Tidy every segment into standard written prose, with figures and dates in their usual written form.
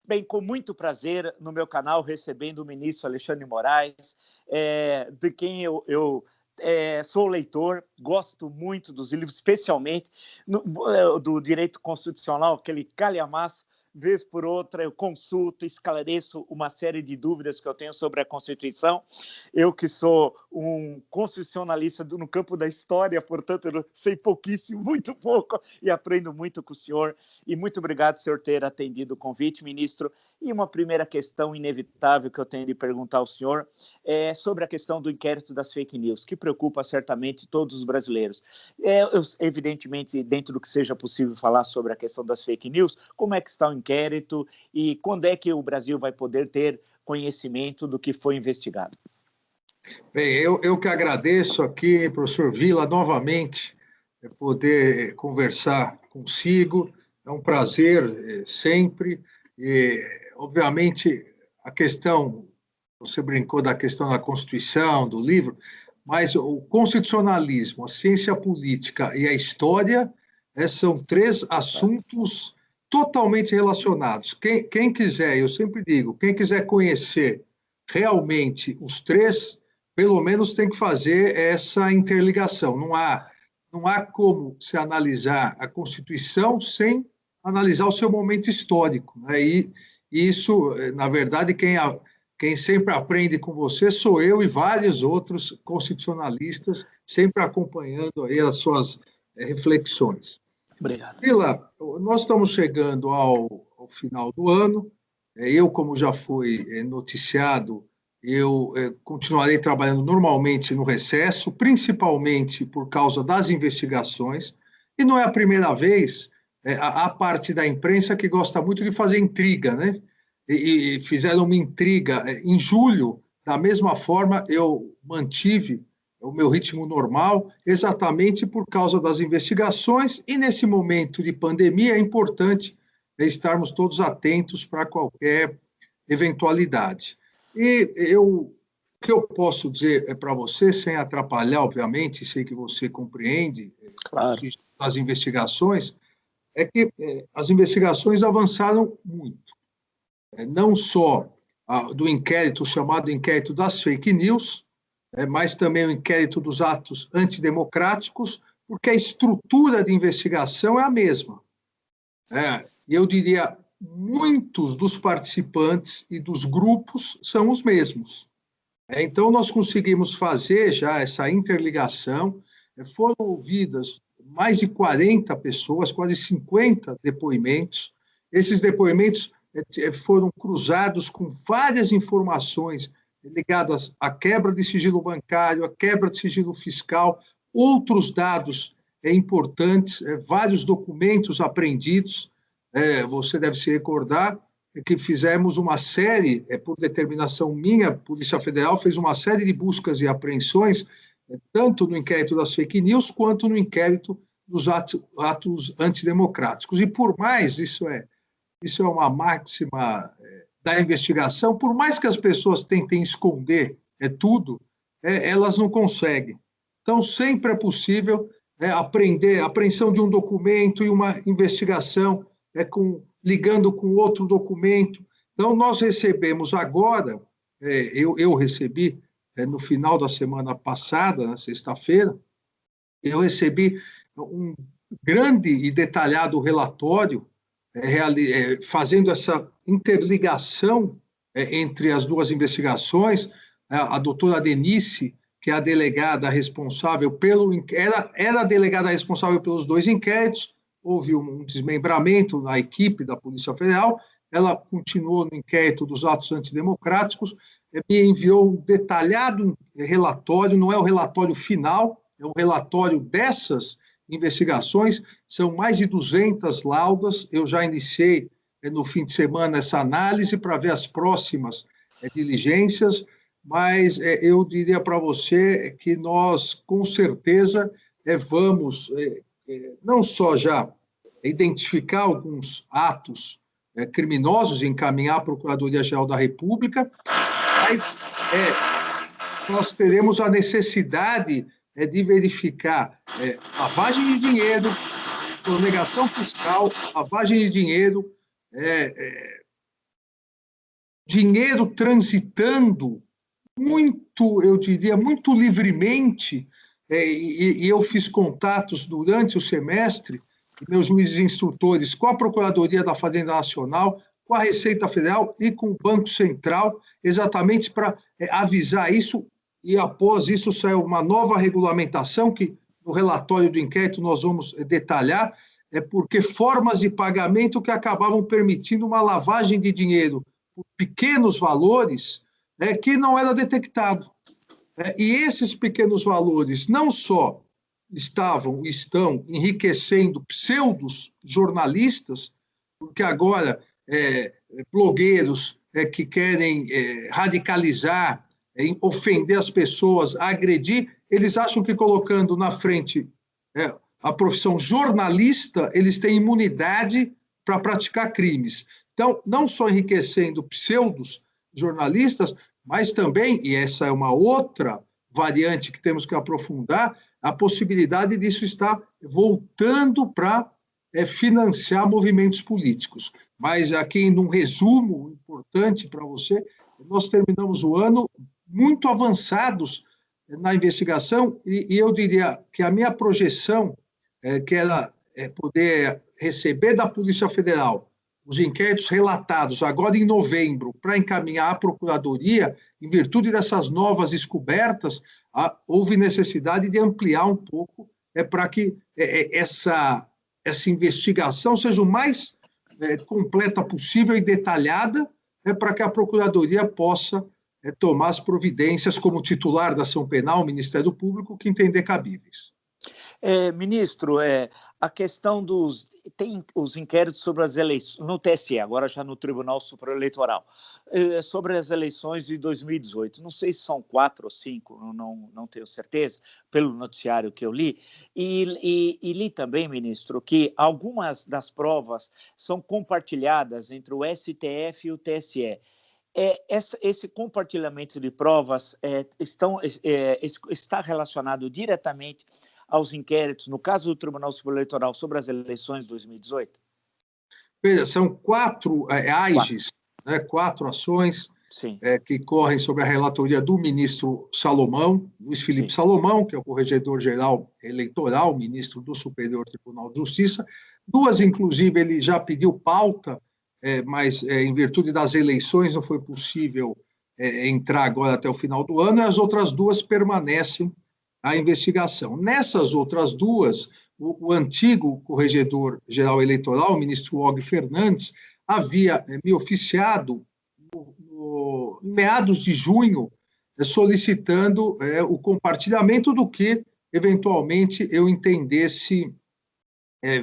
Bem, com muito prazer no meu canal, recebendo o ministro Alexandre Moraes, de quem eu sou leitor, gosto muito dos livros, especialmente do direito constitucional, aquele calhamaço, vez por outra eu consulto, esclareço uma série de dúvidas que eu tenho sobre a Constituição. Eu que sou um constitucionalista no campo da história, portanto eu sei pouquíssimo, muito pouco, e aprendo muito com o senhor. E muito obrigado, senhor, ter atendido o convite, ministro. E uma primeira questão inevitável que eu tenho de perguntar ao senhor é sobre a questão do inquérito das fake news, que preocupa certamente todos os brasileiros. Evidentemente, dentro do que seja possível falar sobre a questão das fake news, como é que está o inquérito e quando é que o Brasil vai poder ter conhecimento do que foi investigado? Bem, eu que agradeço aqui, professor Vila, novamente, poder conversar consigo. É um prazer sempre. E, obviamente, a questão, você brincou da questão da Constituição, do livro, mas o constitucionalismo, a ciência política e a história são três assuntos totalmente relacionados. Quem quiser, eu sempre digo, quem quiser conhecer realmente os três, pelo menos tem que fazer essa interligação. Não há como se analisar a Constituição sem analisar o seu momento histórico, né? E isso, na verdade, quem sempre aprende com você sou eu e vários outros constitucionalistas, sempre acompanhando aí as suas reflexões. Obrigado. Vila, nós estamos chegando ao final do ano. Eu, como já foi noticiado, eu continuarei trabalhando normalmente no recesso, principalmente por causa das investigações. E não é a primeira vez, a parte da imprensa que gosta muito de fazer intriga, né? E fizeram uma intriga em julho, da mesma forma eu mantive o meu ritmo normal, exatamente por causa das investigações, e nesse momento de pandemia é importante estarmos todos atentos para qualquer eventualidade. E o que eu posso dizer para você, sem atrapalhar, obviamente, sei que você compreende Claro. as investigações, é que as investigações avançaram muito. Não só do inquérito chamado inquérito das fake news, mas também o inquérito dos atos antidemocráticos, porque a estrutura de investigação é a mesma. E eu diria, muitos dos participantes e dos grupos são os mesmos. Então, nós conseguimos fazer já essa interligação, foram ouvidas mais de 40 pessoas, quase 50 depoimentos. Esses depoimentos foram cruzados com várias informações ligadas à quebra de sigilo bancário, à quebra de sigilo fiscal, outros dados importantes, vários documentos apreendidos. Você deve se recordar que fizemos uma série, por determinação minha, a Polícia Federal fez uma série de buscas e apreensões, tanto no inquérito das fake news, quanto no inquérito dos atos antidemocráticos. E por mais, isso é uma máxima da investigação, por mais que as pessoas tentem esconder tudo, elas não conseguem. Então, sempre é possível apreensão de um documento e uma investigação ligando com outro documento. Então, nós recebemos agora, eu recebi no final da semana passada, na sexta-feira, eu recebi um grande e detalhado relatório fazendo essa interligação entre as duas investigações. A doutora Denise, que é a delegada responsável era a delegada responsável pelos dois inquéritos, houve um desmembramento na equipe da Polícia Federal, ela continuou no inquérito dos atos antidemocráticos, me enviou um detalhado relatório, não é o relatório final, é o relatório dessas investigações, são mais de 200 laudas, eu já iniciei no fim de semana essa análise para ver as próximas diligências, mas eu diria para você que nós, com certeza, vamos não só já identificar alguns atos criminosos e encaminhar à Procuradoria-Geral da República, mas nós teremos a necessidade de verificar lavagem de dinheiro, sonegação fiscal, lavagem de dinheiro, dinheiro transitando muito, eu diria, muito livremente, e eu fiz contatos durante o semestre, meus juízes instrutores, com a Procuradoria da Fazenda Nacional, com a Receita Federal e com o Banco Central, exatamente para avisar isso, e após isso saiu uma nova regulamentação que no relatório do inquérito nós vamos detalhar, porque formas de pagamento que acabavam permitindo uma lavagem de dinheiro por pequenos valores que não era detectado. E esses pequenos valores não só estão enriquecendo pseudos jornalistas, porque agora blogueiros que querem radicalizar, ofender as pessoas, agredir, eles acham que colocando na frente a profissão jornalista, eles têm imunidade para praticar crimes. Então, não só enriquecendo pseudos jornalistas, mas também, e essa é uma outra variante que temos que aprofundar, a possibilidade disso estar voltando para financiar movimentos políticos. Mas aqui, num resumo importante para você, nós terminamos o ano muito avançados na investigação e eu diria que a minha projeção, que era poder receber da Polícia Federal os inquéritos relatados agora em novembro para encaminhar à Procuradoria, em virtude dessas novas descobertas, houve necessidade de ampliar um pouco para que essa investigação seja o mais completa possível e detalhada, para que a Procuradoria possa tomar as providências como titular da ação penal, Ministério Público, que entender cabíveis. Ministro, a questão tem os inquéritos sobre as eleições, no TSE, agora já no Tribunal Superior Eleitoral, sobre as eleições de 2018. Não sei se são 4 ou 5, não tenho certeza, pelo noticiário que eu li. E li também, ministro, que algumas das provas são compartilhadas entre o STF e o TSE. Esse compartilhamento de provas está relacionado diretamente aos inquéritos, no caso do Tribunal Superior Eleitoral, sobre as eleições de 2018? Veja, são 4 AIGs, 4 ações que correm sob a relatoria do ministro Salomão, Luiz Felipe Salomão, que é o Corregedor-Geral Eleitoral, ministro do Superior Tribunal de Justiça. 2, inclusive, ele já pediu pauta, mas em virtude das eleições não foi possível entrar agora até o final do ano, e as outras 2 permanecem a investigação. Nessas outras 2, o antigo Corregedor-Geral Eleitoral, o ministro Og Fernandes, havia me oficiado em meados de junho, solicitando o compartilhamento do que, eventualmente, eu entendesse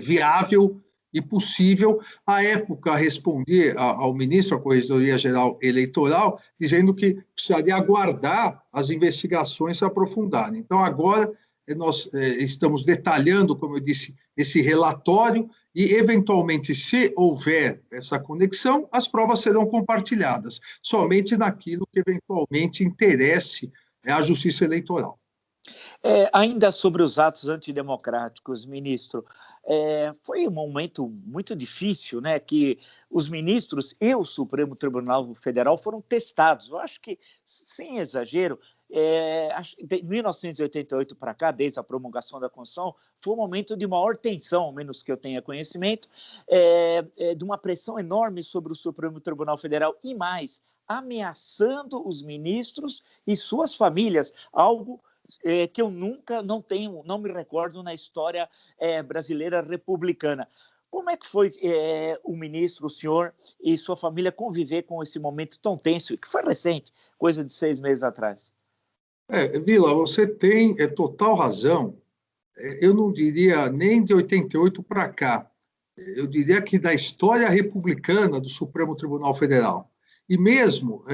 viável e possível. À época, respondi ao ministro, à Corregedoria-Geral Eleitoral, dizendo que precisaria aguardar as investigações se aprofundarem. Então, agora, nós estamos detalhando, como eu disse, esse relatório e, eventualmente, se houver essa conexão, as provas serão compartilhadas, somente naquilo que, eventualmente, interesse à Justiça Eleitoral. Ainda sobre os atos antidemocráticos, ministro, foi um momento muito difícil, né, que os ministros e o Supremo Tribunal Federal foram testados. Eu acho que, sem exagero, de 1988 para cá, desde a promulgação da Constituição, foi um momento de maior tensão, ao menos que eu tenha conhecimento, de uma pressão enorme sobre o Supremo Tribunal Federal e mais, ameaçando os ministros e suas famílias, algo que eu não me recordo na história brasileira republicana. Como é que foi o ministro, o senhor e sua família conviver com esse momento tão tenso, que foi recente, coisa de 6 meses atrás? Vila, você tem total razão. Eu não diria nem de 88 para cá. Eu diria que da história republicana do Supremo Tribunal Federal, e mesmo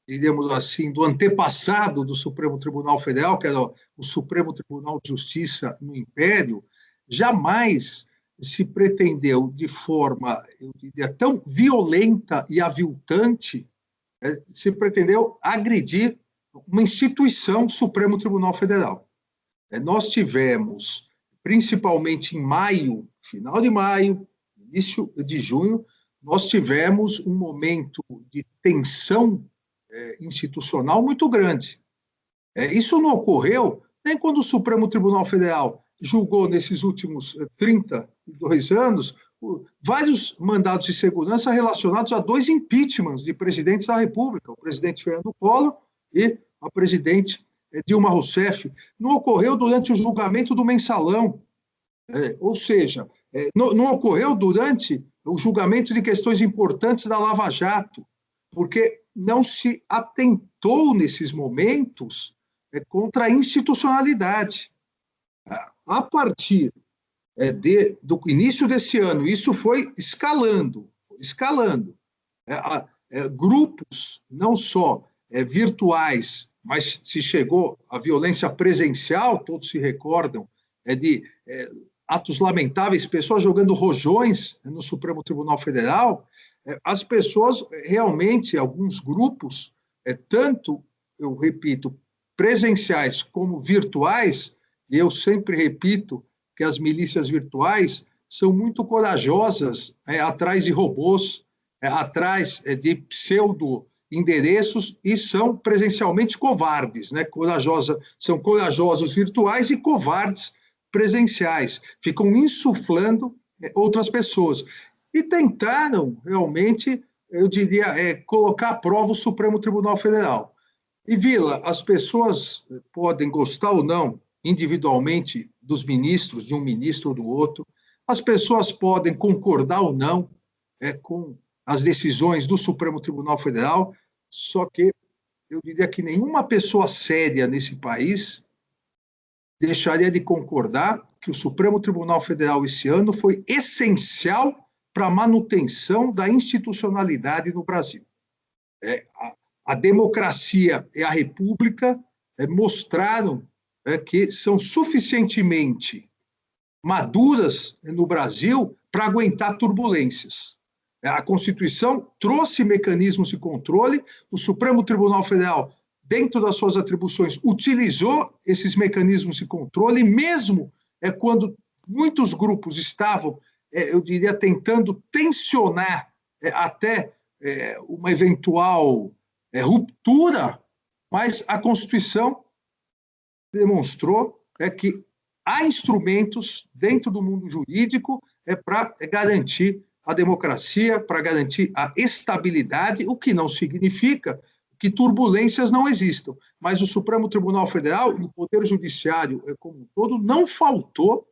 diríamos assim, do antepassado do Supremo Tribunal Federal, que era o Supremo Tribunal de Justiça no Império, jamais se pretendeu de forma, eu diria, tão violenta e aviltante, se pretendeu agredir uma instituição, Supremo Tribunal Federal. Nós tivemos, principalmente em maio, final de maio, início de junho, nós tivemos um momento de tensão institucional muito grande. Isso não ocorreu nem quando o Supremo Tribunal Federal julgou, nesses últimos 32 anos, vários mandados de segurança relacionados a 2 impeachments de presidentes da República, o presidente Fernando Collor e a presidente Dilma Rousseff. Não ocorreu durante o julgamento do Mensalão, ou seja, não ocorreu durante o julgamento de questões importantes da Lava Jato, porque não se atentou nesses momentos contra a institucionalidade. A partir do início desse ano, isso foi escalando. Grupos, não só virtuais, mas se chegou à violência presencial, todos se recordam, de atos lamentáveis, pessoas jogando rojões no Supremo Tribunal Federal. As pessoas realmente, alguns grupos, tanto, eu repito, presenciais como virtuais, e eu sempre repito que as milícias virtuais são muito corajosas atrás de robôs, atrás de pseudo-endereços, e são presencialmente covardes, né? São corajosos virtuais e covardes presenciais, ficam insuflando outras pessoas. E tentaram, realmente, eu diria, colocar à prova o Supremo Tribunal Federal. E, Vila, as pessoas podem gostar ou não, individualmente, dos ministros, de um ministro ou do outro, as pessoas podem concordar ou não com as decisões do Supremo Tribunal Federal, só que eu diria que nenhuma pessoa séria nesse país deixaria de concordar que o Supremo Tribunal Federal esse ano foi essencial para a manutenção da institucionalidade no Brasil. A democracia e a república mostraram que são suficientemente maduras no Brasil para aguentar turbulências. A Constituição trouxe mecanismos de controle, o Supremo Tribunal Federal, dentro das suas atribuições, utilizou esses mecanismos de controle, mesmo quando muitos grupos estavam, eu diria, tentando tensionar até uma eventual ruptura, mas a Constituição demonstrou que há instrumentos dentro do mundo jurídico para garantir a democracia, para garantir a estabilidade, o que não significa que turbulências não existam. Mas o Supremo Tribunal Federal e o Poder Judiciário como um todo não faltou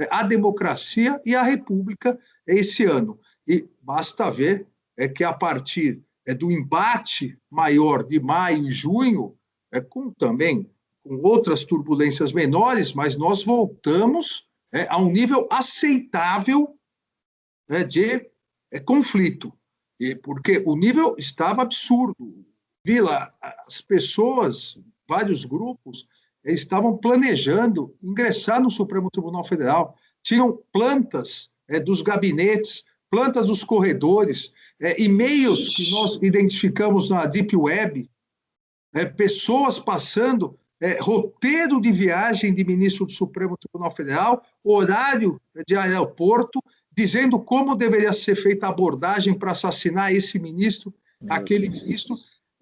à democracia e à República esse ano. E basta ver que a partir do embate maior de maio e junho, também com outras turbulências menores, mas nós voltamos a um nível aceitável de conflito, porque o nível estava absurdo. Vila, as pessoas, vários grupos, estavam planejando ingressar no Supremo Tribunal Federal, tinham plantas dos gabinetes, plantas dos corredores, e-mails que nós identificamos na Deep Web, pessoas passando roteiro de viagem de ministro do Supremo Tribunal Federal, horário de aeroporto, dizendo como deveria ser feita a abordagem para assassinar esse ministro, aquele ministro.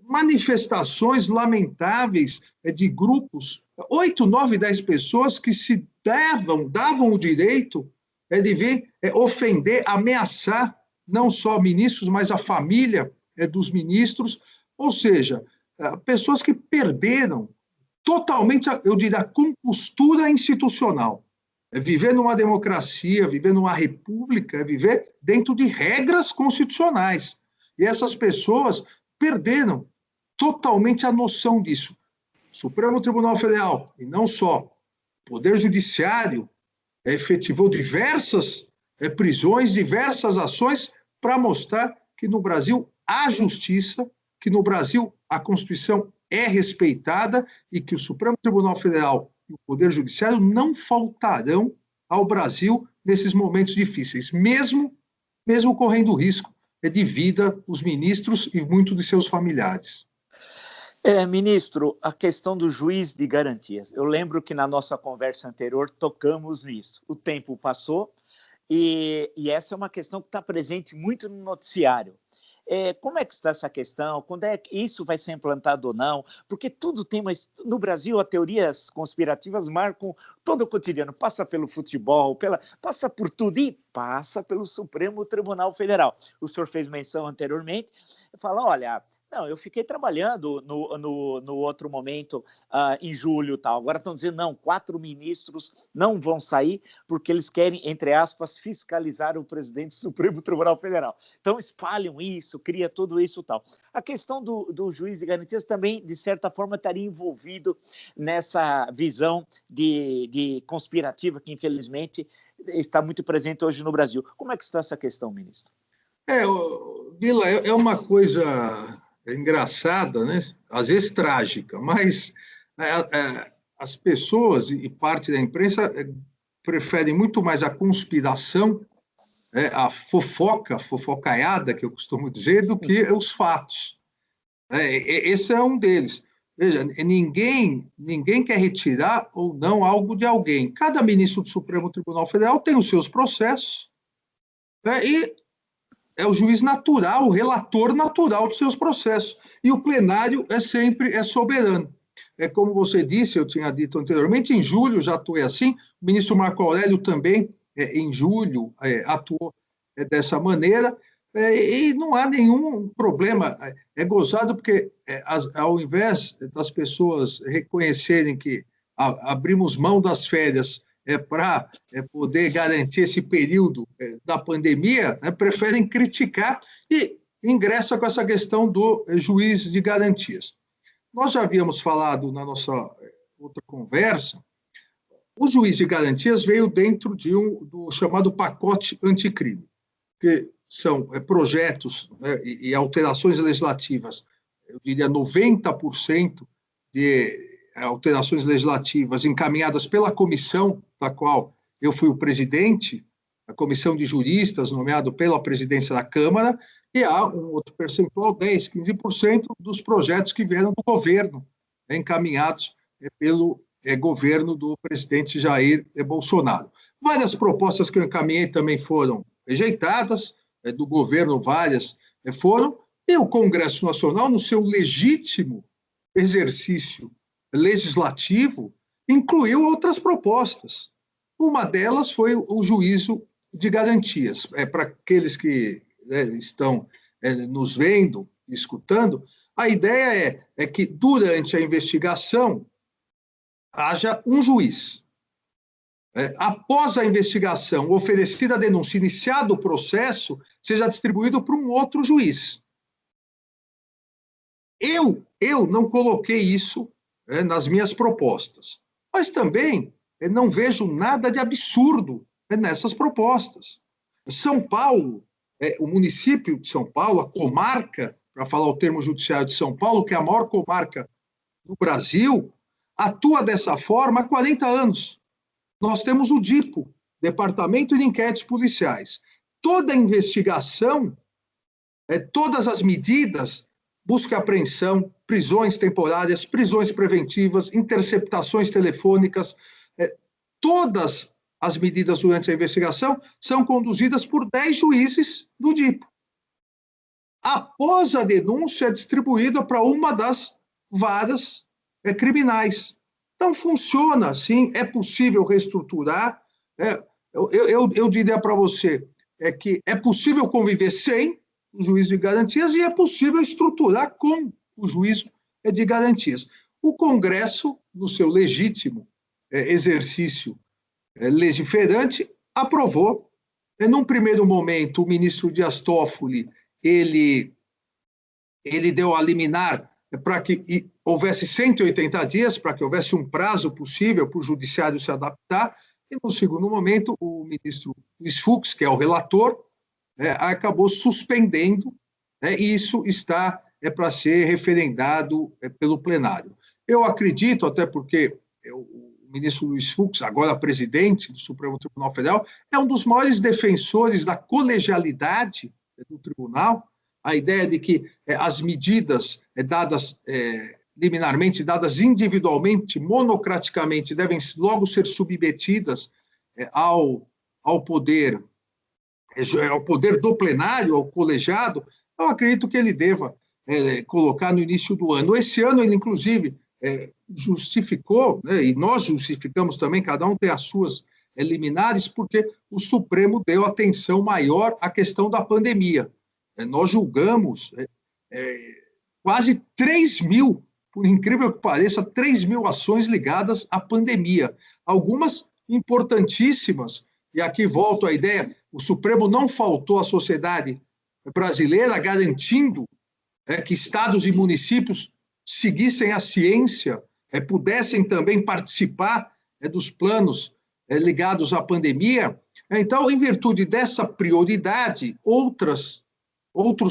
Manifestações lamentáveis de grupos, 8, 9, 10 pessoas que se davam o direito de vir ofender, ameaçar não só ministros, mas a família dos ministros, ou seja, pessoas que perderam totalmente, eu diria, a compostura institucional. Viver numa democracia, viver numa república, viver dentro de regras constitucionais. E essas pessoas perderam totalmente a noção disso. Supremo Tribunal Federal, e não só, Poder Judiciário, efetivou diversas prisões, diversas ações para mostrar que no Brasil há justiça, que no Brasil a Constituição é respeitada e que o Supremo Tribunal Federal e o Poder Judiciário não faltarão ao Brasil nesses momentos difíceis, mesmo correndo risco de vida os ministros e muitos de seus familiares. Ministro, a questão do juiz de garantias. Eu lembro que na nossa conversa anterior tocamos nisso. O tempo passou E essa é uma questão que está presente muito no noticiário. Como é que está essa questão? Quando é que isso vai ser implantado ou não? Porque tudo tem uma... No Brasil, as teorias conspirativas marcam todo o cotidiano. Passa pelo futebol, passa por tudo e passa pelo Supremo Tribunal Federal. O senhor fez menção anteriormente, fala, olha... Não, eu fiquei trabalhando no outro momento, em julho e tal. Agora estão dizendo, não, 4 ministros não vão sair porque eles querem, entre aspas, fiscalizar o presidente do Supremo Tribunal Federal. Então, espalham isso, cria tudo isso e tal. A questão do juiz de garantias também, de certa forma, estaria envolvido nessa visão de conspirativa que, infelizmente, está muito presente hoje no Brasil. Como é que está essa questão, ministro? Vila, é uma coisa engraçada, né? Às vezes trágica, mas as pessoas e parte da imprensa preferem muito mais a conspiração, a fofocaiada, que eu costumo dizer, do que os fatos. Esse é um deles. Veja, ninguém quer retirar ou não algo de alguém. Cada ministro do Supremo Tribunal Federal tem os seus processos, e é o juiz natural, o relator natural dos seus processos. E o plenário sempre soberano. Como você disse, eu tinha dito anteriormente, em julho já atuei assim, o ministro Marco Aurélio também, em julho, atuou dessa maneira, e não há nenhum problema. É gozado porque, ao invés das pessoas reconhecerem que abrimos mão das férias para poder garantir esse período da pandemia, preferem criticar e ingressa com essa questão do juiz de garantias. Nós já havíamos falado na nossa outra conversa, o juiz de garantias veio dentro do chamado pacote anticrime, que são projetos e alterações legislativas, eu diria 90% de alterações legislativas encaminhadas pela comissão, da qual eu fui o presidente, a comissão de juristas, nomeado pela presidência da Câmara, e há um outro percentual, 10%, 15% dos projetos que vieram do governo, encaminhados pelo governo do presidente Jair Bolsonaro. Várias propostas que eu encaminhei também foram rejeitadas, do governo várias foram, e o Congresso Nacional, no seu legítimo exercício legislativo, incluiu outras propostas. Uma delas foi o juízo de garantias. Para aqueles que estão nos vendo, escutando, a ideia é que, durante a investigação, haja um juiz. Após a investigação, oferecida a denúncia, iniciado o processo, seja distribuído para um outro juiz. Eu não coloquei isso nas minhas propostas, mas também não vejo nada de absurdo nessas propostas. São Paulo, o município de São Paulo, a comarca, para falar o termo judiciário de São Paulo, que é a maior comarca do Brasil, atua dessa forma há 40 anos. Nós temos o DIPO, Departamento de Inquéritos Policiais. Toda a investigação, todas as medidas, busca e apreensão, prisões temporárias, prisões preventivas, interceptações telefônicas, todas as medidas durante a investigação são conduzidas por 10 juízes do DIPO. Após a denúncia, é distribuída para uma das varas criminais. Então, funciona assim, é possível reestruturar. Eu diria para você que é possível conviver sem o juízo de garantias e é possível estruturar com o juízo de garantias. O Congresso, no seu legítimo exercício legiferante, aprovou. Num primeiro momento, o ministro Dias Toffoli, ele deu a liminar para que houvesse 180 dias, para que houvesse um prazo possível para o judiciário se adaptar, e no segundo momento, o ministro Luiz Fux, que é o relator, acabou suspendendo, e isso está para ser referendado pelo plenário. Eu acredito, até porque o ministro Luiz Fux, agora presidente do Supremo Tribunal Federal, é um dos maiores defensores da colegialidade do tribunal, a ideia de que as medidas dadas liminarmente, dadas individualmente, monocraticamente, devem logo ser submetidas ao poder é o poder do plenário, ao colegiado, eu acredito que ele deva colocar no início do ano. Esse ano, ele, inclusive, justificou, né, e nós justificamos também, cada um tem as suas liminares, porque o Supremo deu atenção maior à questão da pandemia. Nós julgamos quase 3 mil, por incrível que pareça, 3 mil ações ligadas à pandemia. Algumas importantíssimas, e aqui volto à ideia, o Supremo não faltou à sociedade brasileira, garantindo que estados e municípios seguissem a ciência, pudessem também participar dos planos ligados à pandemia. Então, em virtude dessa prioridade, outros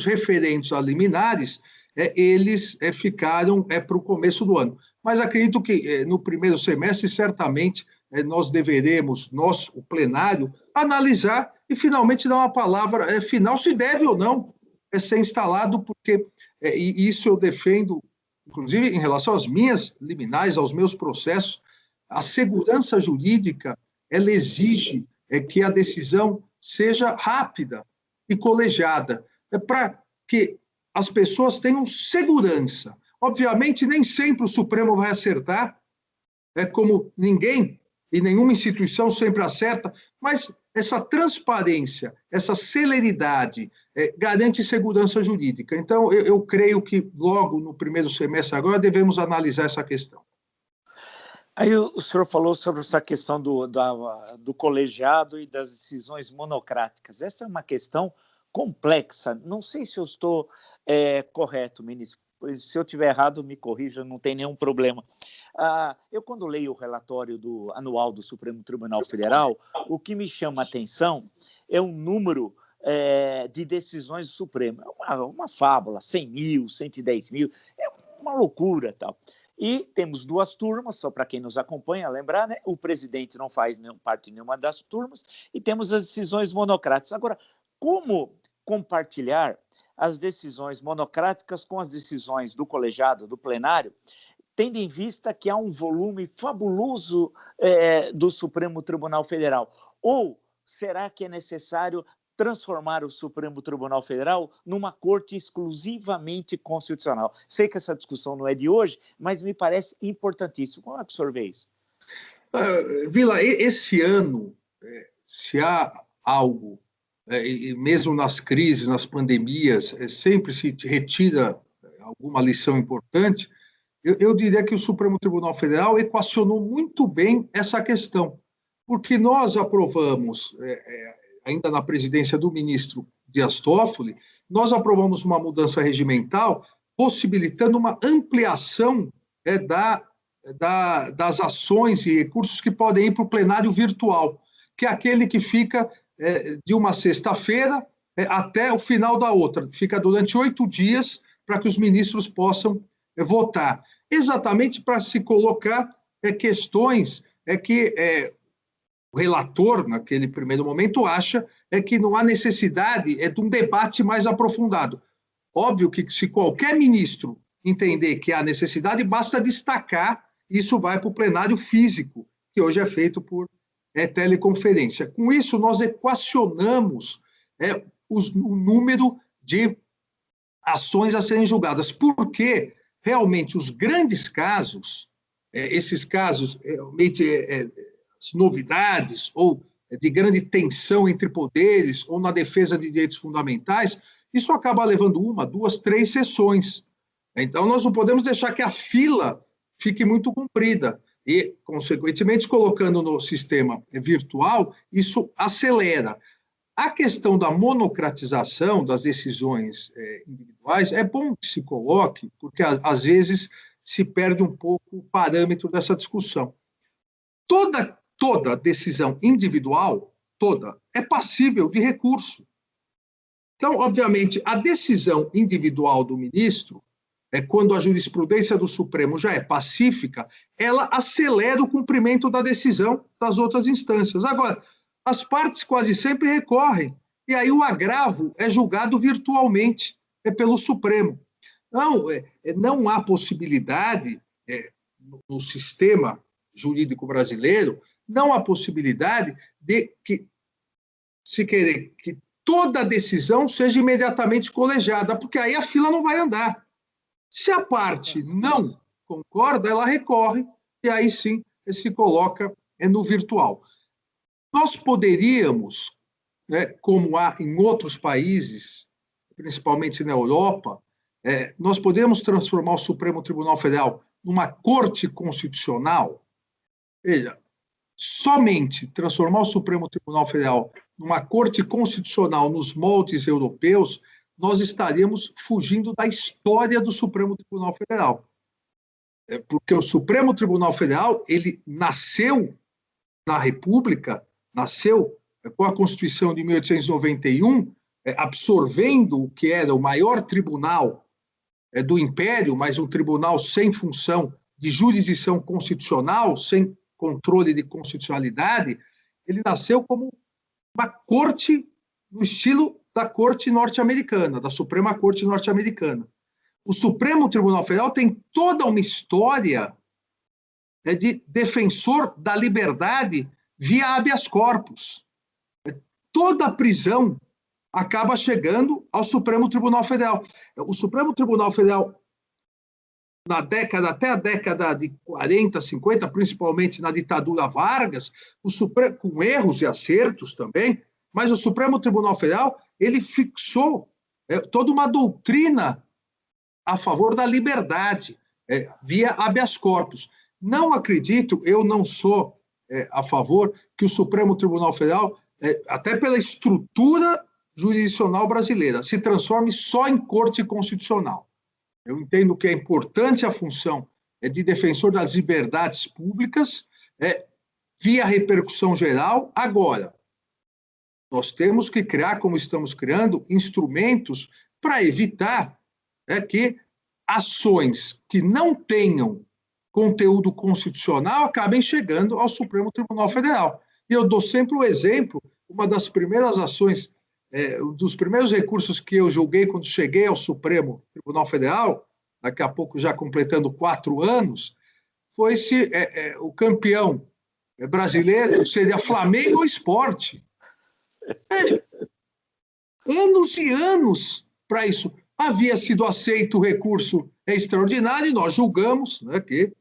referentes a liminares, eles ficaram para o começo do ano. Mas acredito que no primeiro semestre, certamente, nós deveremos, nós, o plenário, analisar e finalmente dar uma palavra final, se deve ou não ser instalado, porque e isso eu defendo, inclusive em relação às minhas liminares, aos meus processos, a segurança jurídica, ela exige que a decisão seja rápida e colegiada, para que as pessoas tenham segurança. Obviamente, nem sempre o Supremo vai acertar, como ninguém e nenhuma instituição sempre acerta, mas essa transparência, essa celeridade garante segurança jurídica. Então, eu creio que logo no primeiro semestre agora devemos analisar essa questão. Aí o senhor falou sobre essa questão do colegiado e das decisões monocráticas. Essa é uma questão complexa. Não sei se eu estou correto, ministro. Se eu estiver errado, me corrija, não tem nenhum problema. Eu, quando leio o relatório anual do Supremo Tribunal Federal, o que me chama a atenção é o número de decisões do Supremo. É uma fábula, 100 mil, 110 mil, é uma loucura, tal. E temos 2 turmas, só para quem nos acompanha lembrar, né? O presidente não faz parte de nenhuma das turmas, e temos as decisões monocráticas. Agora, como compartilhar as decisões monocráticas com as decisões do colegiado, do plenário, tendo em vista que há um volume fabuloso do Supremo Tribunal Federal? Ou será que é necessário transformar o Supremo Tribunal Federal numa corte exclusivamente constitucional? Sei que essa discussão não é de hoje, mas me parece importantíssimo. Como é que o senhor vê isso? Vila, esse ano, se há algo, e mesmo nas crises, nas pandemias, sempre se retira alguma lição importante, eu diria que o Supremo Tribunal Federal equacionou muito bem essa questão, porque nós aprovamos, ainda na presidência do ministro Dias Toffoli, nós aprovamos uma mudança regimental possibilitando uma ampliação das ações e recursos que podem ir para o plenário virtual, que é aquele que fica de uma sexta-feira até o final da outra, fica durante 8 dias para que os ministros possam votar, exatamente para se colocar questões que o relator, naquele primeiro momento, acha que não há necessidade de um debate mais aprofundado. Óbvio que se qualquer ministro entender que há necessidade, basta destacar, isso vai para o plenário físico, que hoje é feito por teleconferência. Com isso, nós equacionamos o número de ações a serem julgadas, porque realmente os grandes casos, esses casos realmente novidades ou de grande tensão entre poderes ou na defesa de direitos fundamentais, isso acaba levando 1, 2, 3 sessões. Então, nós não podemos deixar que a fila fique muito comprida e, consequentemente, colocando no sistema virtual, isso acelera. A questão da monocratização das decisões individuais é bom que se coloque, porque, às vezes, se perde um pouco o parâmetro dessa discussão. Toda decisão individual, é passível de recurso. Então, obviamente, a decisão individual do ministro, quando a jurisprudência do Supremo já é pacífica, ela acelera o cumprimento da decisão das outras instâncias. Agora, as partes quase sempre recorrem, e aí o agravo é julgado virtualmente pelo Supremo. Não há possibilidade, no sistema jurídico brasileiro, não há possibilidade de que se querer que toda decisão seja imediatamente colegiada, porque aí a fila não vai andar. Se a parte não concorda, ela recorre, e aí sim se coloca no virtual. Nós poderíamos, né, como há em outros países, principalmente na Europa, nós podemos transformar o Supremo Tribunal Federal numa corte constitucional. Veja, somente transformar o Supremo Tribunal Federal numa corte constitucional nos moldes europeus, nós estaríamos fugindo da história do Supremo Tribunal Federal. Porque o Supremo Tribunal Federal, ele nasceu na República, nasceu com a Constituição de 1891, absorvendo o que era o maior tribunal do Império, mas um tribunal sem função de jurisdição constitucional, sem controle de constitucionalidade. Ele nasceu como uma corte no estilo da Corte norte-americana, da Suprema Corte norte-americana. O Supremo Tribunal Federal tem toda uma história de defensor da liberdade via habeas corpus. Toda a prisão acaba chegando ao Supremo Tribunal Federal. O Supremo Tribunal Federal, até a década de 40, 50, principalmente na ditadura Vargas, com erros e acertos também, mas o Supremo Tribunal Federal, ele fixou toda uma doutrina a favor da liberdade, via habeas corpus. Não acredito, eu não sou a favor que o Supremo Tribunal Federal, até pela estrutura jurisdicional brasileira, se transforme só em corte constitucional. Eu entendo que é importante a função de defensor das liberdades públicas, via repercussão geral. Agora, nós temos que criar, como estamos criando, instrumentos para evitar que ações que não tenham conteúdo constitucional acabem chegando ao Supremo Tribunal Federal. E eu dou sempre o exemplo, uma das primeiras ações, dos primeiros recursos que eu julguei quando cheguei ao Supremo Tribunal Federal, daqui a pouco já completando 4 anos, foi se o campeão brasileiro seria Flamengo ou Sport. Anos e anos para isso. Havia sido aceito o recurso extraordinário e nós julgamos, né, que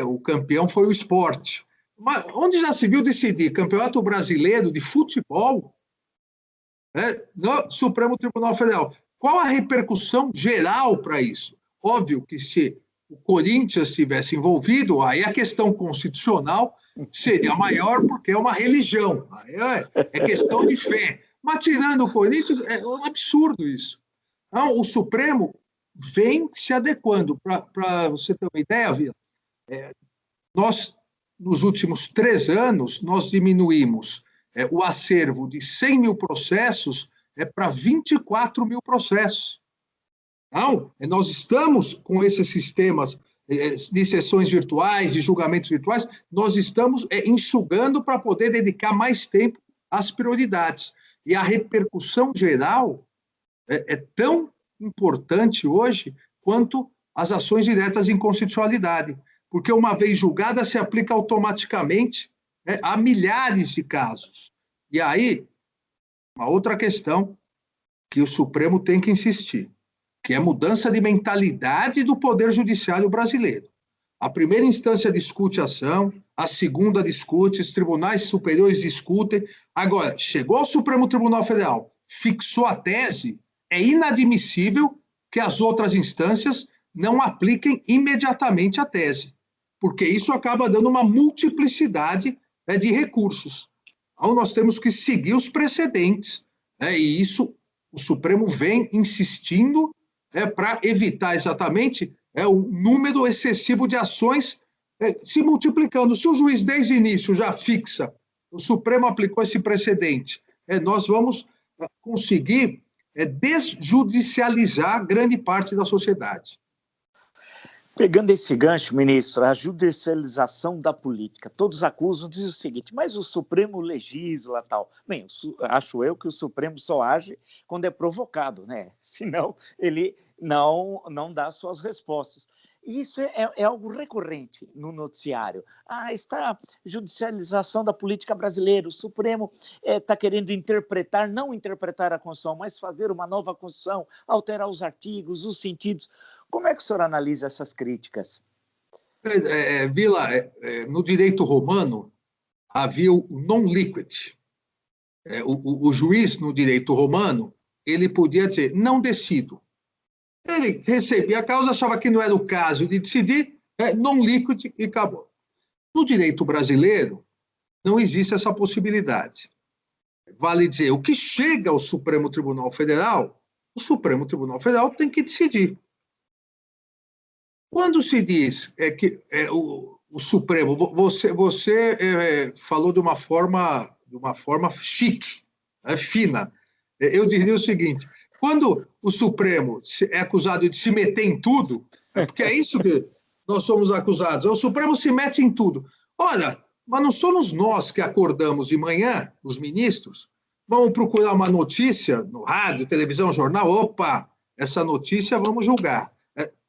o campeão foi o Sport. Mas onde já se viu decidir Campeonato Brasileiro de Futebol, no Supremo Tribunal Federal? Qual a repercussão geral para isso? Óbvio que se o Corinthians estivesse envolvido, aí a questão constitucional seria maior, porque é uma religião, é questão de fé. Mas tirando o Corinthians, é um absurdo isso. Então, o Supremo vem se adequando. Para você ter uma ideia, Vila, nós, nos últimos 3 anos, nós diminuímos o acervo de 100 mil processos para 24 mil processos. Então, nós estamos com esses sistemas de sessões virtuais, de julgamentos virtuais, nós estamos enxugando para poder dedicar mais tempo às prioridades. E a repercussão geral é tão importante hoje quanto as ações diretas de inconstitucionalidade, porque uma vez julgada se aplica automaticamente a milhares de casos. E aí, uma outra questão que o Supremo tem que insistir, que é a mudança de mentalidade do Poder Judiciário brasileiro. A primeira instância discute a ação, a segunda discute, os tribunais superiores discutem. Agora, chegou ao Supremo Tribunal Federal, fixou a tese, é inadmissível que as outras instâncias não apliquem imediatamente a tese, porque isso acaba dando uma multiplicidade de recursos. Então, nós temos que seguir os precedentes, e isso o Supremo vem insistindo para evitar exatamente o número excessivo de ações se multiplicando. Se o juiz, desde o início, já fixa, o Supremo aplicou esse precedente, nós vamos conseguir desjudicializar grande parte da sociedade. Pegando esse gancho, ministro, a judicialização da política, todos acusam, dizem o seguinte, mas o Supremo legisla tal. Bem, acho eu que o Supremo só age quando é provocado, né? Senão ele não dá suas respostas. E isso é algo recorrente no noticiário. Está a judicialização da política brasileira, o Supremo está querendo interpretar, não interpretar a Constituição, mas fazer uma nova Constituição, alterar os artigos, os sentidos. Como é que o senhor analisa essas críticas? Vila, no direito romano havia o non liquid. O juiz no direito romano, ele podia dizer, não decido. Ele recebia a causa, achava que não era o caso de decidir, non liquid e acabou. No direito brasileiro, não existe essa possibilidade. Vale dizer, o que chega ao Supremo Tribunal Federal, o Supremo Tribunal Federal tem que decidir. Quando se diz que o Supremo, você falou de uma forma chique, fina. Eu diria o seguinte, quando o Supremo é acusado de se meter em tudo, porque é isso que nós somos acusados, o Supremo se mete em tudo. Olha, mas não somos nós que acordamos de manhã, os ministros, vamos procurar uma notícia no rádio, televisão, jornal, opa, essa notícia vamos julgar.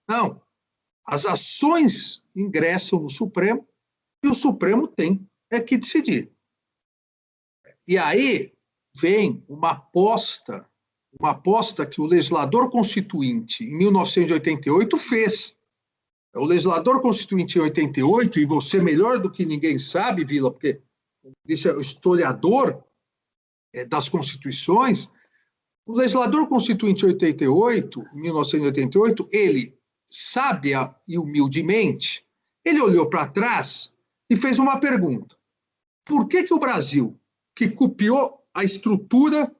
Não, as ações ingressam no Supremo e o Supremo tem que decidir. E aí vem uma aposta que o legislador constituinte, em 1988, fez. O legislador constituinte, em 88, e você melhor do que ninguém sabe, Vila, porque esse é o historiador das constituições, o legislador constituinte, em 1988, ele, sábia e humildemente, ele olhou para trás e fez uma pergunta. Por que o Brasil, que copiou a estrutura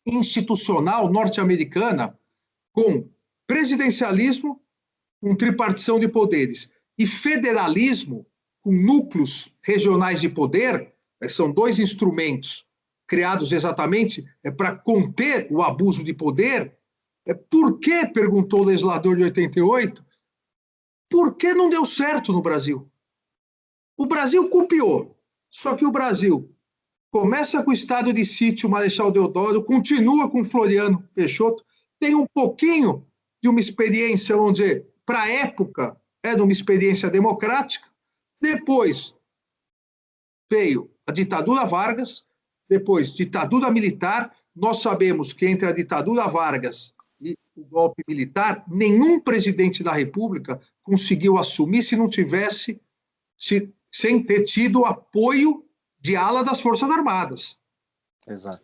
institucional norte-americana com presidencialismo, com tripartição de poderes, e federalismo, com núcleos regionais de poder, são dois instrumentos criados exatamente para conter o abuso de poder, por que, perguntou o legislador de 88, por que não deu certo no Brasil? O Brasil copiou, só que o Brasil começa com o estado de sítio Marechal Deodoro, continua com Floriano Peixoto, tem um pouquinho de uma experiência, vamos dizer, para a época, era uma experiência democrática, depois veio a ditadura Vargas, depois ditadura militar, nós sabemos que entre a ditadura Vargas e o golpe militar, nenhum presidente da República conseguiu assumir sem ter tido apoio de ala das Forças Armadas. Exato.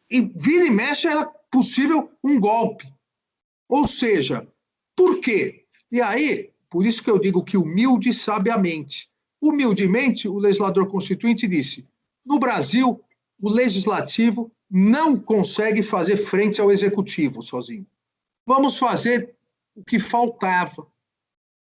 E vira e mexe era possível um golpe. Ou seja, por quê? E aí, por isso que eu digo que humilde sabiamente. Humildemente, o legislador constituinte disse, no Brasil, o legislativo não consegue fazer frente ao executivo sozinho. Vamos fazer o que faltava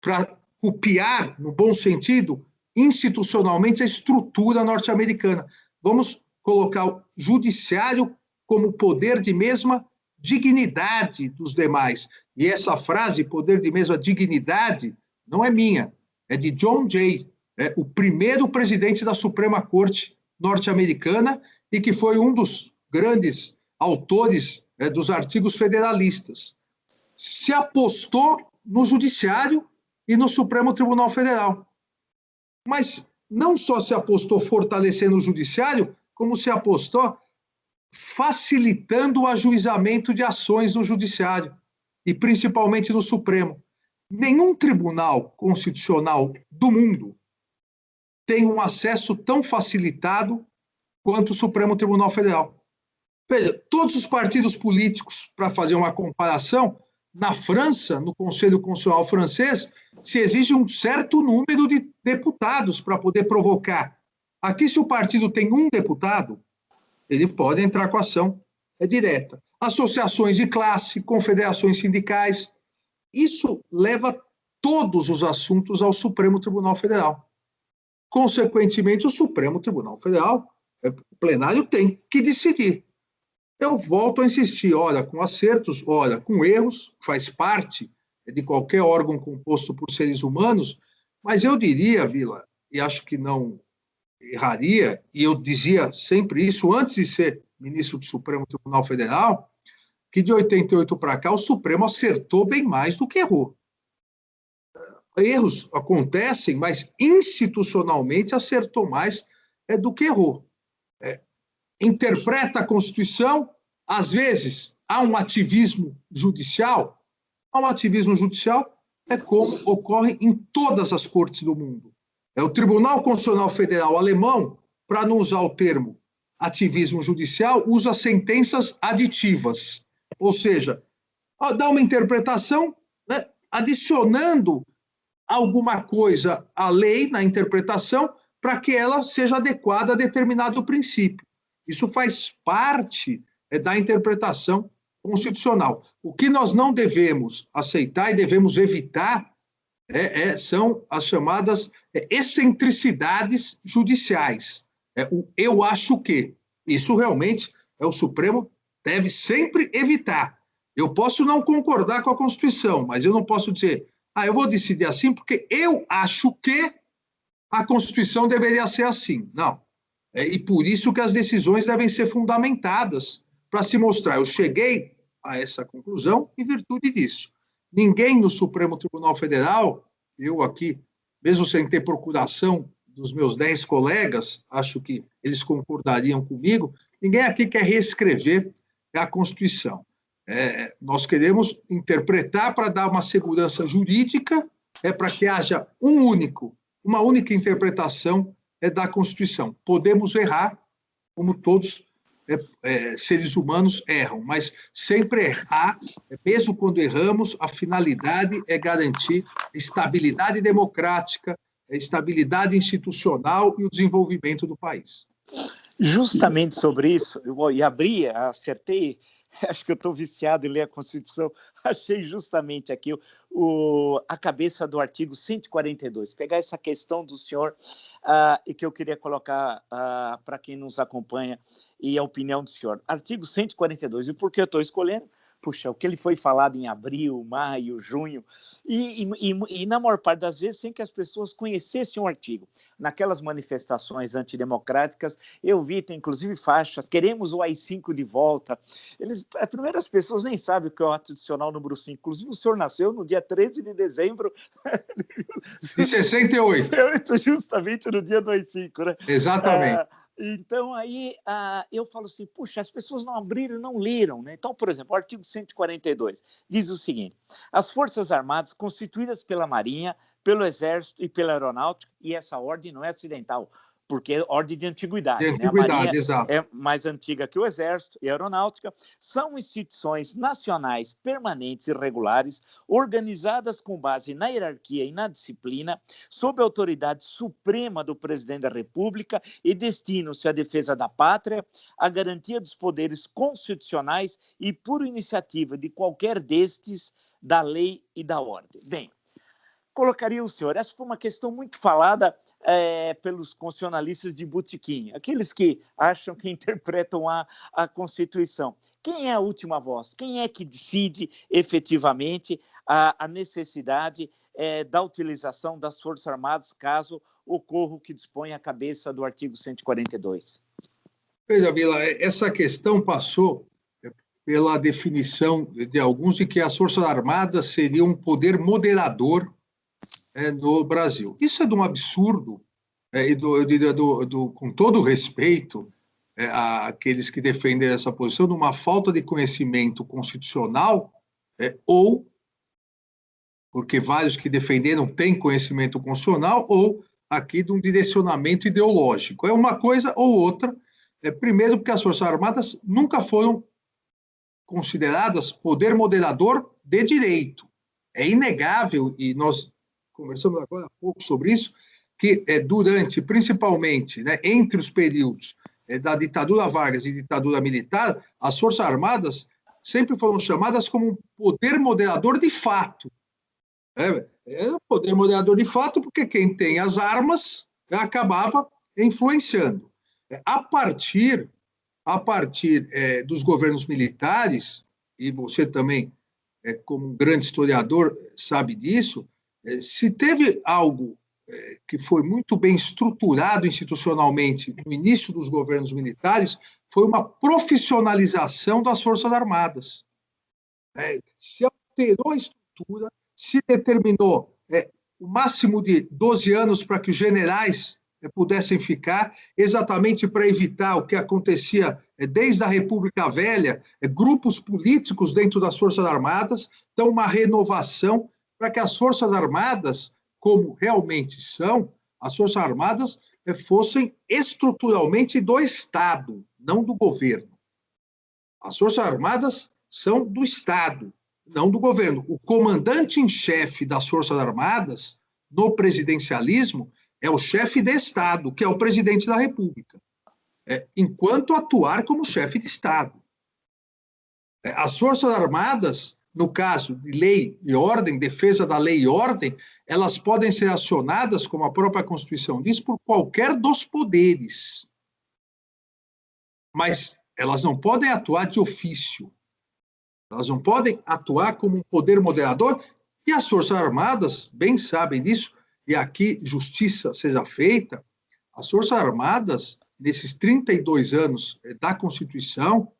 para copiar, no bom sentido, institucionalmente a estrutura norte-americana. Vamos colocar o judiciário como poder de mesma dignidade dos demais. E essa frase, poder de mesma dignidade, não é minha, é de John Jay, o primeiro presidente da Suprema Corte norte-americana e que foi um dos grandes autores dos artigos federalistas. Se apostou no judiciário e no Supremo Tribunal Federal. Mas não só se apostou fortalecendo o judiciário, como se apostou facilitando o ajuizamento de ações no judiciário, e principalmente no Supremo. Nenhum tribunal constitucional do mundo tem um acesso tão facilitado quanto o Supremo Tribunal Federal. Veja, todos os partidos políticos, para fazer uma comparação, na França, no Conselho Constitucional francês, se exige um certo número de deputados para poder provocar. Aqui, se o partido tem um deputado, ele pode entrar com ação direta. Associações de classe, confederações sindicais, isso leva todos os assuntos ao Supremo Tribunal Federal. Consequentemente, o Supremo Tribunal Federal, o plenário, tem que decidir. Eu volto a insistir, olha, com acertos, olha, com erros, faz parte de qualquer órgão composto por seres humanos, mas eu diria, Vila, e acho que não erraria, e eu dizia sempre isso antes de ser ministro do Supremo Tribunal Federal, que de 88 para cá o Supremo acertou bem mais do que errou. erros acontecem, mas institucionalmente acertou mais do que errou. Interpreta a Constituição, às vezes há um ativismo judicial, como ocorre em todas as cortes do mundo. O Tribunal Constitucional Federal alemão, para não usar o termo ativismo judicial, usa sentenças aditivas, ou seja, dá uma interpretação, né, adicionando alguma coisa à lei na interpretação para que ela seja adequada a determinado princípio. Isso faz parte da interpretação constitucional. O que nós não devemos aceitar e devemos evitar são as chamadas excentricidades judiciais. O eu acho que. Isso realmente o Supremo deve sempre evitar. Eu posso não concordar com a Constituição, mas eu não posso dizer, eu vou decidir assim porque eu acho que a Constituição deveria ser assim. Não. E por isso que as decisões devem ser fundamentadas para se mostrar, eu cheguei a essa conclusão em virtude disso. Ninguém no Supremo Tribunal Federal, eu aqui, mesmo sem ter procuração dos meus 10 colegas, acho que eles concordariam comigo, ninguém aqui quer reescrever a Constituição. Nós queremos interpretar para dar uma segurança jurídica, para que haja uma única interpretação da Constituição. Podemos errar, como todos seres humanos erram, mas sempre errar, mesmo quando erramos, a finalidade é garantir estabilidade democrática, estabilidade institucional e o desenvolvimento do país. Justamente sobre isso, acertei, acho que eu estou viciado em ler a Constituição, achei justamente aqui a cabeça do artigo 142, pegar essa questão do senhor e que eu queria colocar para quem nos acompanha e a opinião do senhor. Artigo 142, e por que eu estou escolhendo? Puxa, o que ele foi falado em abril, maio, junho, e na maior parte das vezes sem que as pessoas conhecessem o artigo. Naquelas manifestações antidemocráticas, eu vi, tem inclusive faixas, queremos o AI-5 de volta. As primeiras pessoas nem sabem o que é o ato adicional número 5. Inclusive, o senhor nasceu no dia 13 de dezembro de 68. Justamente no dia do AI-5, né? Exatamente. Então, aí eu falo assim, puxa, as pessoas não abriram, não leram, né? Então, por exemplo, o artigo 142 diz o seguinte: as Forças Armadas, constituídas pela Marinha, pelo Exército e pela Aeronáutica, e essa ordem não é acidental, porque é ordem de antiguidade. De antiguidade, né? A Marinha exato. É mais antiga que o Exército e a Aeronáutica, são instituições nacionais permanentes e regulares, organizadas com base na hierarquia e na disciplina, sob a autoridade suprema do Presidente da República e destinam-se à defesa da pátria, à garantia dos poderes constitucionais e, por iniciativa de qualquer destes, da lei e da ordem. Bem, colocaria o senhor, essa foi uma questão muito falada pelos constitucionalistas de botequim, aqueles que acham que interpretam a Constituição. Quem é a última voz? Quem é que decide efetivamente a necessidade da utilização das Forças Armadas caso ocorra o que dispõe a cabeça do artigo 142? Veja, Vila, essa questão passou pela definição de alguns de que as Forças Armadas seriam um poder moderador no Brasil. Isso é de um absurdo, com todo respeito àqueles que defendem essa posição, de uma falta de conhecimento constitucional, ou porque vários que defenderam têm conhecimento constitucional, ou aqui de um direcionamento ideológico. É uma coisa ou outra. Primeiro, porque as Forças Armadas nunca foram consideradas poder moderador de direito. É inegável, e nós conversamos agora há pouco sobre isso, que principalmente, entre os períodos da ditadura Vargas e ditadura militar, as Forças Armadas sempre foram chamadas como um poder moderador de fato. É um poder moderador de fato porque quem tem as armas acabava influenciando. A partir dos governos militares, e você também, como um grande historiador, sabe disso, se teve algo que foi muito bem estruturado institucionalmente no início dos governos militares, foi uma profissionalização das Forças Armadas. Se alterou a estrutura, se determinou o máximo de 12 anos para que os generais pudessem ficar, exatamente para evitar o que acontecia desde a República Velha, grupos políticos dentro das Forças Armadas. Então, uma renovação para que as Forças Armadas, como realmente são, as Forças Armadas fossem estruturalmente do Estado, não do governo. As Forças Armadas são do Estado, não do governo. O comandante em chefe das Forças Armadas, no presidencialismo, é o chefe de Estado, que é o presidente da República, enquanto atuar como chefe de Estado. As Forças Armadas, no caso de lei e ordem, defesa da lei e ordem, elas podem ser acionadas, como a própria Constituição diz, por qualquer dos poderes. Mas elas não podem atuar de ofício. Elas não podem atuar como um poder moderador, e as Forças Armadas bem sabem disso, e aqui justiça seja feita. As Forças Armadas, nesses 32 anos da Constituição,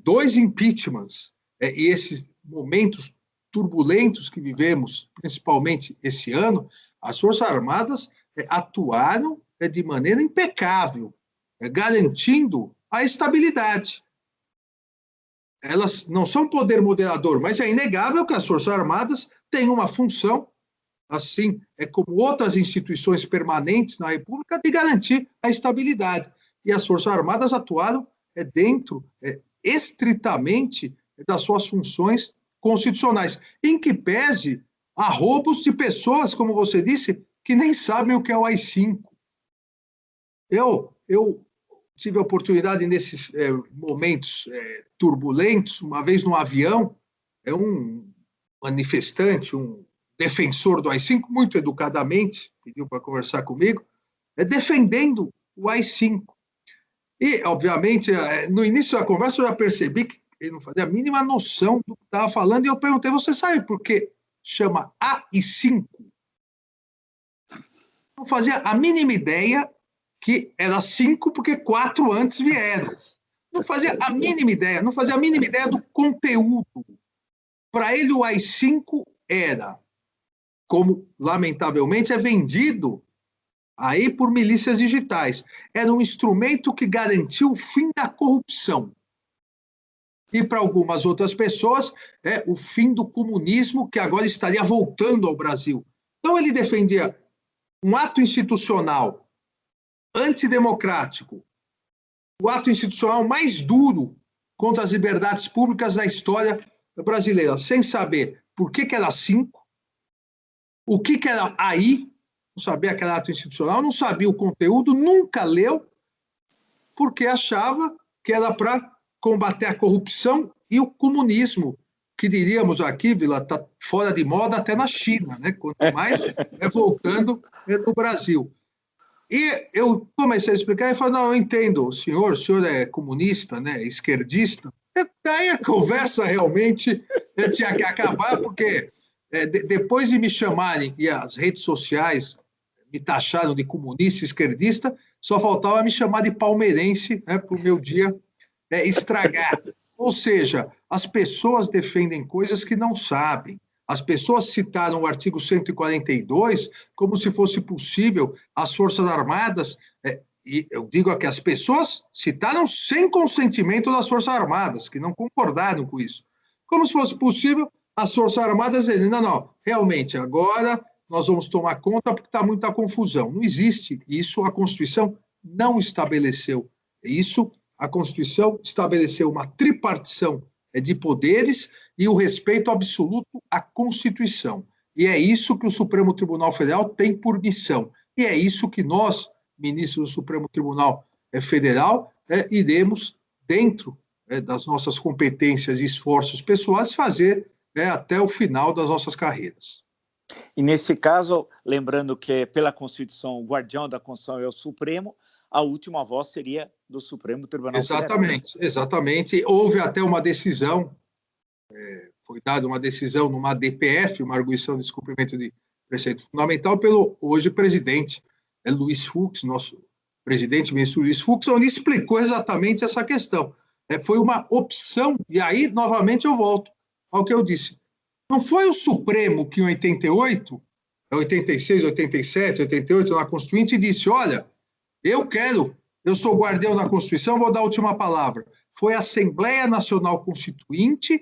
2 impeachments, e esses momentos turbulentos que vivemos, principalmente esse ano, as Forças Armadas atuaram de maneira impecável, garantindo a estabilidade. Elas não são poder moderador, mas é inegável que as Forças Armadas têm uma função, assim como outras instituições permanentes na República, de garantir a estabilidade. E as Forças Armadas atuaram dentro, estritamente, das suas funções constitucionais, em que pese a roubos de pessoas, como você disse, que nem sabem o que é o AI-5. Eu tive a oportunidade, nesses momentos turbulentos, uma vez no avião, um manifestante, um defensor do AI-5, muito educadamente, pediu para conversar comigo, defendendo o AI-5. E, obviamente, no início da conversa eu já percebi que ele não fazia a mínima noção do que estava falando, e eu perguntei, você sabe por que chama AI-5? Não fazia a mínima ideia que era 5 porque 4 antes vieram. Não fazia a mínima ideia, não fazia a mínima ideia do conteúdo. Para ele, o AI-5 era, como lamentavelmente é vendido aí por milícias digitais, era um instrumento que garantiu o fim da corrupção. E para algumas outras pessoas, o fim do comunismo, que agora estaria voltando ao Brasil. Então, ele defendia um ato institucional antidemocrático, o ato institucional mais duro contra as liberdades públicas da história brasileira, sem saber por que era 5, o que era AI, não sabia que era ato institucional, não sabia o conteúdo, nunca leu, porque achava que era para combater a corrupção e o comunismo, que diríamos aqui, Vila, está fora de moda até na China, né? Quanto mais voltando no Brasil. E eu comecei a explicar e falei, não, eu entendo, o senhor é comunista, né, esquerdista. Daí a conversa realmente tinha que acabar, porque depois de me chamarem, e as redes sociais me taxaram de comunista, esquerdista, só faltava me chamar de palmeirense, né, para o meu dia estragar. Ou seja, as pessoas defendem coisas que não sabem. As pessoas citaram o artigo 142 como se fosse possível as Forças Armadas, e eu digo aqui, as pessoas citaram sem consentimento das Forças Armadas, que não concordaram com isso. Como se fosse possível as Forças Armadas dizerem, não, realmente, agora nós vamos tomar conta porque está muita confusão. Não existe isso, a Constituição não estabeleceu isso. A Constituição estabeleceu uma tripartição de poderes e o respeito absoluto à Constituição. E é isso que o Supremo Tribunal Federal tem por missão. E é isso que nós, ministros do Supremo Tribunal Federal, iremos, dentro das nossas competências e esforços pessoais, fazer até o final das nossas carreiras. E nesse caso, lembrando que pela Constituição, o guardião da Constituição é o Supremo, a última voz seria do Supremo Tribunal Federal. Exatamente. Houve até uma decisão, foi dada uma decisão numa DPF, uma arguição de descumprimento de preceito fundamental, pelo hoje presidente Luiz Fux, nosso presidente, ministro Luiz Fux, onde explicou exatamente essa questão. Foi uma opção, e aí, novamente, eu volto ao que eu disse. Não foi o Supremo que, em 88, 86, 87, 88, na Constituinte, e disse, olha, eu sou guardião da Constituição, vou dar a última palavra. Foi a Assembleia Nacional Constituinte,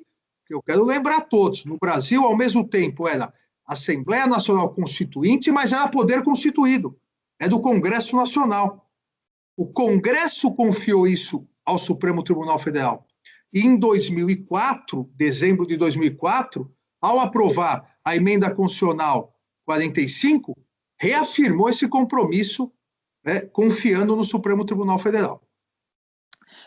que eu quero lembrar a todos, no Brasil, ao mesmo tempo, era Assembleia Nacional Constituinte, mas era poder constituído, é do Congresso Nacional. O Congresso confiou isso ao Supremo Tribunal Federal. E em 2004, dezembro de 2004, ao aprovar a emenda constitucional 45, reafirmou esse compromisso, confiando no Supremo Tribunal Federal.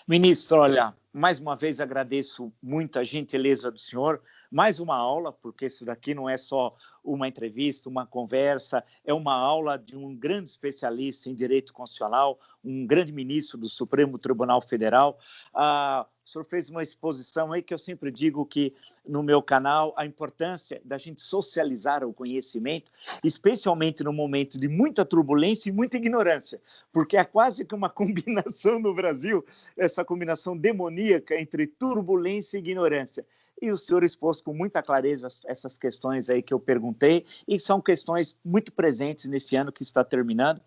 Ministro, olha, mais uma vez agradeço muito a gentileza do senhor, mais uma aula, porque isso daqui não é só uma entrevista, uma conversa, é uma aula de um grande especialista em direito constitucional, um grande ministro do Supremo Tribunal Federal. O senhor fez uma exposição aí que eu sempre digo que no meu canal a importância da gente socializar o conhecimento, especialmente no momento de muita turbulência e muita ignorância, porque é quase que uma combinação no Brasil, essa combinação demoníaca entre turbulência e ignorância. E o senhor expôs com muita clareza essas questões aí que eu perguntei, e são questões muito presentes nesse ano que está terminando.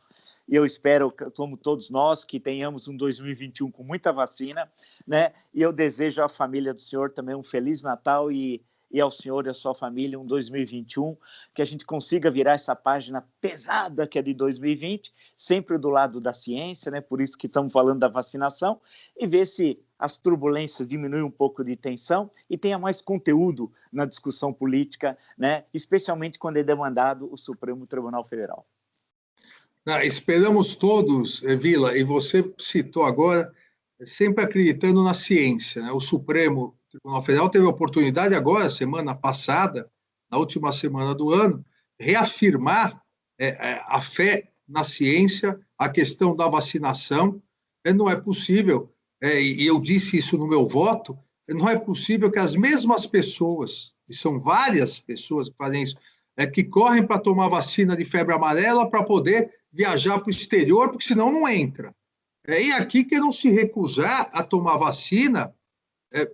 E eu espero, como todos nós, que tenhamos um 2021 com muita vacina, né? E eu desejo à família do senhor também um Feliz Natal e ao senhor e à sua família um 2021, que a gente consiga virar essa página pesada que é de 2020, sempre do lado da ciência, né? Por isso que estamos falando da vacinação, e ver se as turbulências diminuem um pouco de tensão e tenha mais conteúdo na discussão política, né? Especialmente quando é demandado o Supremo Tribunal Federal. Esperamos todos, Vila, e você citou agora, sempre acreditando na ciência, né? O Supremo Tribunal Federal teve a oportunidade agora, semana passada, na última semana do ano, reafirmar a fé na ciência, a questão da vacinação. Não é possível, e eu disse isso no meu voto, não é possível que as mesmas pessoas, e são várias pessoas que fazem isso, que correm para tomar vacina de febre amarela para poder viajar para o exterior, porque senão não entra. E aqui queiram se recusar a tomar vacina,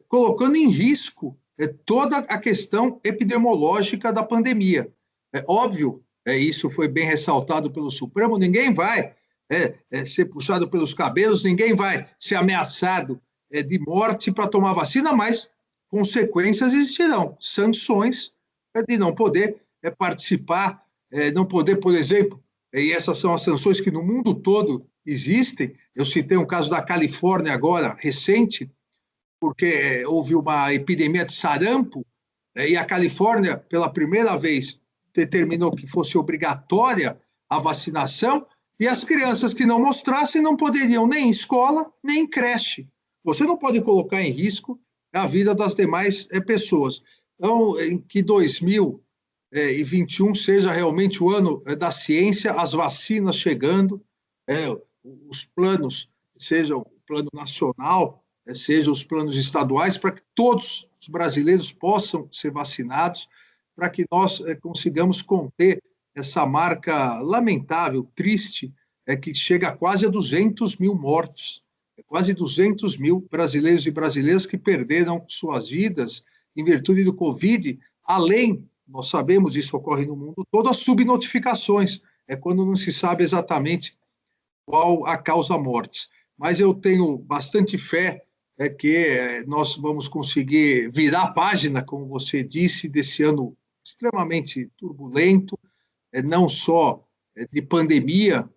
colocando em risco toda a questão epidemiológica da pandemia. É óbvio, isso foi bem ressaltado pelo Supremo, ninguém vai ser puxado pelos cabelos, ninguém vai ser ameaçado de morte para tomar vacina, mas consequências existirão, sanções de não poder participar, não poder, por exemplo, e essas são as sanções que no mundo todo existem. Eu citei um caso da Califórnia agora, recente, porque houve uma epidemia de sarampo, e a Califórnia, pela primeira vez, determinou que fosse obrigatória a vacinação, e as crianças que não mostrassem não poderiam nem em escola, nem em creche. Você não pode colocar em risco a vida das demais pessoas. Então, em que 2021 seja realmente o ano da ciência, as vacinas chegando, os planos, seja o plano nacional, seja os planos estaduais, para que todos os brasileiros possam ser vacinados, para que nós consigamos conter essa marca lamentável, triste, que chega a quase a 200 mil mortos, quase 200 mil brasileiros e brasileiras que perderam suas vidas em virtude do Covid, além, nós sabemos, isso ocorre no mundo todo, as subnotificações, quando não se sabe exatamente qual a causa-morte. Mas eu tenho bastante fé que nós vamos conseguir virar a página, como você disse, desse ano extremamente turbulento, não só de pandemia,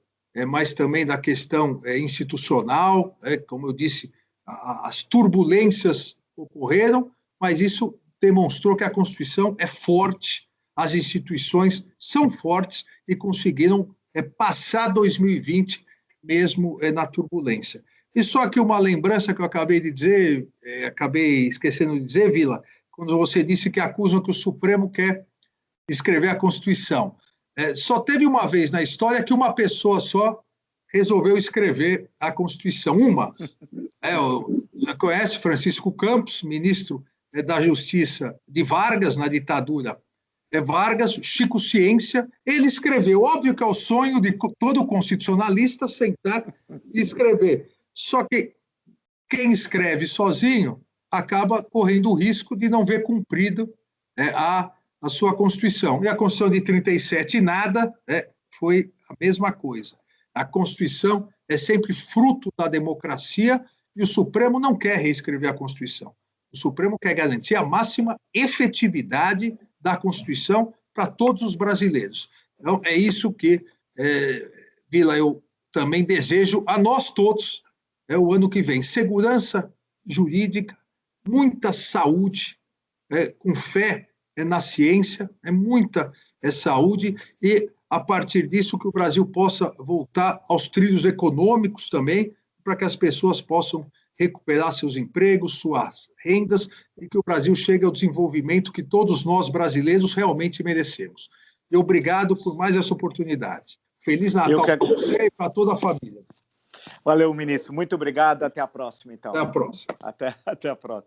mas também da questão institucional, como eu disse, as turbulências ocorreram, mas isso demonstrou que a Constituição é forte, as instituições são fortes e conseguiram passar 2020 mesmo na turbulência. E só que uma lembrança que eu acabei de dizer, acabei esquecendo de dizer, Vila, quando você disse que acusam que o Supremo quer escrever a Constituição. Só teve uma vez na história que uma pessoa só resolveu escrever a Constituição. Uma. Você conhece Francisco Campos, ministro da Justiça de Vargas, na ditadura Vargas, Chico Ciência, ele escreveu. Óbvio que é o sonho de todo constitucionalista sentar e escrever. Só que quem escreve sozinho acaba correndo o risco de não ver cumprido a sua Constituição. E a Constituição de 37 nada, foi a mesma coisa. A Constituição é sempre fruto da democracia e o Supremo não quer reescrever a Constituição. O Supremo quer garantir a máxima efetividade da Constituição para todos os brasileiros. Então, é isso que, Vila, eu também desejo a nós todos, o ano que vem. Segurança jurídica, muita saúde, com fé na ciência, muita saúde, e, a partir disso, que o Brasil possa voltar aos trilhos econômicos também, para que as pessoas possam recuperar seus empregos, suas rendas, e que o Brasil chegue ao desenvolvimento que todos nós brasileiros realmente merecemos. E obrigado por mais essa oportunidade. Feliz Natal para você e para toda a família. Valeu, ministro. Muito obrigado. Até a próxima, então. Até a próxima. Até a próxima.